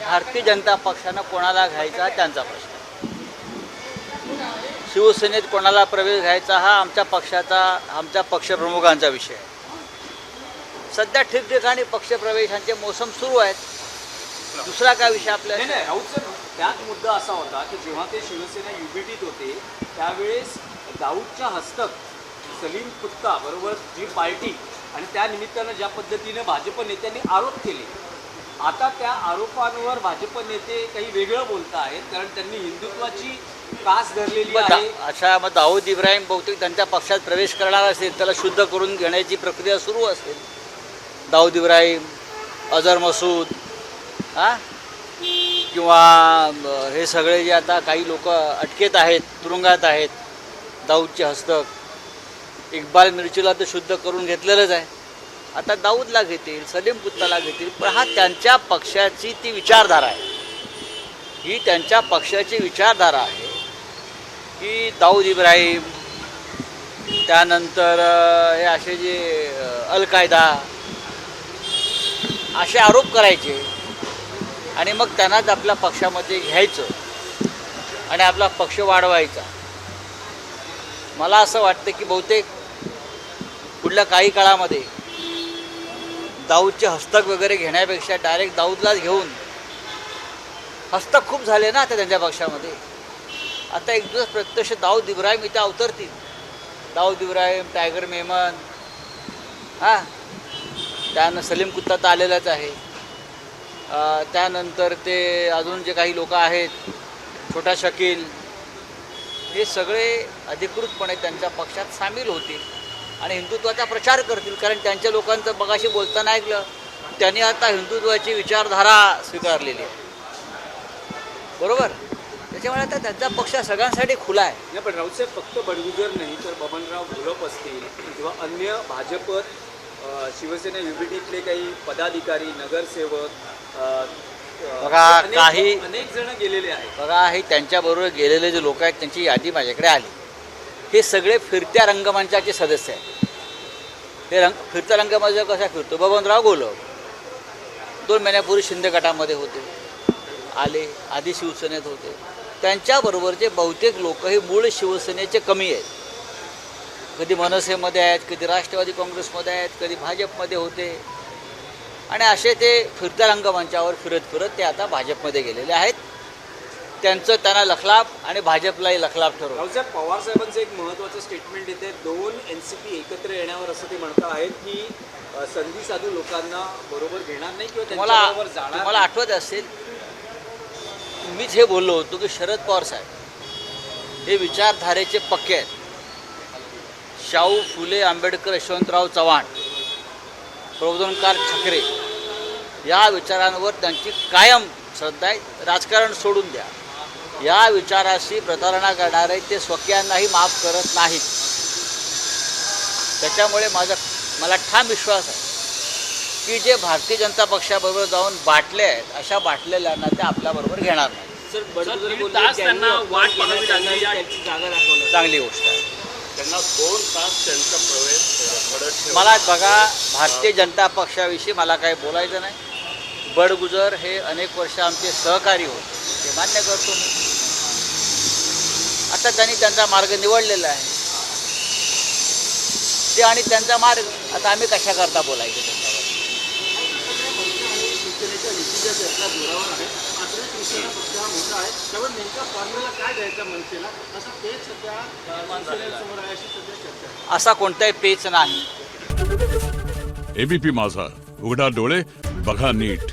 भारतीय जनता पक्षानं कोणाला घ्यायचा त्यांचा प्रश्न. शिवसेनेत कोणाला प्रवेश घ्यायचा हा आमच्या पक्षप्रमुखांचा विषय आहे. सध्या ठिकठिकाणी पक्षप्रवेशांचे मोसम सुरू आहेत. दुसरा काय विषय आपल्या नाही राऊत सर, त्यात मुद्दा असा होता की जेव्हा ते शिवसेना युबीटीत होते त्यावेळेस दाऊदच्या हस्तक सलीम कुत्ता बरोबर जी पार्टी आणि त्या निमित्तानं ज्या पद्धतीने भाजप नेत्यांनी आरोप केले, आता त्या आरोपांवर भाजप नेते काही वेगळं बोलत आहेत कारण त्यांनी हिंदुत्वाची कास धरलेली आहे. अशा मग दाऊद इब्राहिम बहुतेक त्यांच्या पक्षात प्रवेश करणार असेल, त्याला शुद्ध करून घेण्याची प्रक्रिया सुरू असेल. दाऊद इब्राहिम, अझर मसूद किंवा हे सगळे जे आता काही लोक अटकेत आहेत, तुरुंगात आहेत, दाऊदचे हस्तक, इक्बाल मिर्चीला तर शुद्ध करून घेतलेलंच आहे. आता दाऊदला घेतील, सलीम कुत्ताला घेतील, पण हा त्यांच्या पक्षाची ती विचारधारा आहे. ही त्यांच्या पक्षाची विचारधारा आहे की दाऊद इब्राहिम, त्यानंतर हे असे जे अल-कायदा असे आरोप करायचे आणि मग त्यांनाच आपल्या पक्षामध्ये घ्यायचं आणि आपला पक्ष वाढवायचा. मला असं वाटतं की बहुतेक पुढल्या काही काळामध्ये दाऊदचे हस्तक वगैरे घेण्यापेक्षा डायरेक्ट दाऊदलाच घेऊन, हस्तक खूप झाले ना आता त्यांच्या पक्षामध्ये. आता एक दिवस प्रत्यक्ष दाऊद इब्राहिम इथे अवतरतील. दाऊद इब्राहिम, टायगर मेमन, त्यानं सलीम कुत्ता तर आलेलाच आहे. त्यानंतर ते अजून जे काही लोक आहेत, छोटा शकील, हे सगळे अधिकृतपणे त्यांच्या पक्षात सामील होतील आणि हिंदुत्वाचा प्रचार करतील. कारण त्यांच्या लोकांचं मगाशी बोलताना ऐकलं, त्यांनी आता हिंदुत्वाची विचारधारा स्वीकारलेली आहे, बरोबर. त्याच्यामुळे आता त्यांचा पक्ष सगळ्यांसाठी खुला आहे. नाही, पण राऊतसाहेब फक्त बडगुजर नाही तर बबनराव घोलप असतील किंवा अन्य भाजपत शिवसेना युबीटीतले काही पदाधिकारी, नगरसेवक, बघा काही अनेक जण गेलेले आहेत. बघा हे त्यांच्याबरोबर गेलेले जे लोक आहेत त्यांची यादी माझ्याकडे आली. हे सगळे फिरत्या रंगमंचाचे सदस्य आहेत. हे फिरत्या रंगमंच कसा फिरतो? बबनराव घोलप 2 महिन्यापूर्वी शिंदे गटामध्ये होते, आले, आधी शिवसेनेत होते. त्यांच्याबरोबरचे बहुतेक लोक हे मूळ शिवसेनेचे कमी आहेत. कधी मनसेमध्ये आहेत, कधी राष्ट्रवादी काँग्रेसमध्ये आहेत, कधी भाजपमध्ये होते आणि असे ते फिरत्या रंगमंचावर फिरत फिरत ते आता भाजपमध्ये गेलेले आहेत. त्यांचं त्यांना लखलाप आणि भाजपलाही लखलाप ठरवलं. राऊतसाहेब, पवारसाहेबांचं एक महत्त्वाचं स्टेटमेंट येते, 2 NCP एकत्र येण्यावर असं ते म्हणत आहेत की संधी साधू लोकांना बरोबर घेणार नाही किंवा त्यांच्याबरोबर जाणार. तुम्हाला आठवत असेल, मीच हे बोललो होतो की शरद पवार साहेब हे विचारधारेचे पक्के आहेत. शाहू फुले आंबेडकर, यशवंतराव चव्हाण, प्रबोधनकार ठाकरे या विचारांवर त्यांची कायम श्रद्धा आहे. राजकारण सोडून द्या, या विचाराशी प्रतारणा करणारे ते स्वकीयांनाही माफ करत नाहीत. त्याच्यामुळे मला ठाम विश्वास आहे की जे भारतीय जनता पक्षाबरोबर जाऊन बाटले आहेत, अशा बाटलेल्यांना ते आपल्याबरोबर घेणार नाही. चांगली गोष्ट आहे. त्यांना 2 तास त्यांचा प्रवेश. मला बघा, भारतीय जनता पक्षाविषयी मला काही बोलायचं नाही. बडगुजर हे अनेक वर्ष आमचे सहकारी होते, ते मान्य करतो मी. आता त्यांनी त्यांचा मार्ग निवडलेला आहे, ते आणि त्यांचा मार्ग. आता आम्ही कशाकरता बोलायचं त्यांच्यावर? असा कोणताही पेच नाही. एबीपी माझा, उघडा डोळे बघा नीट.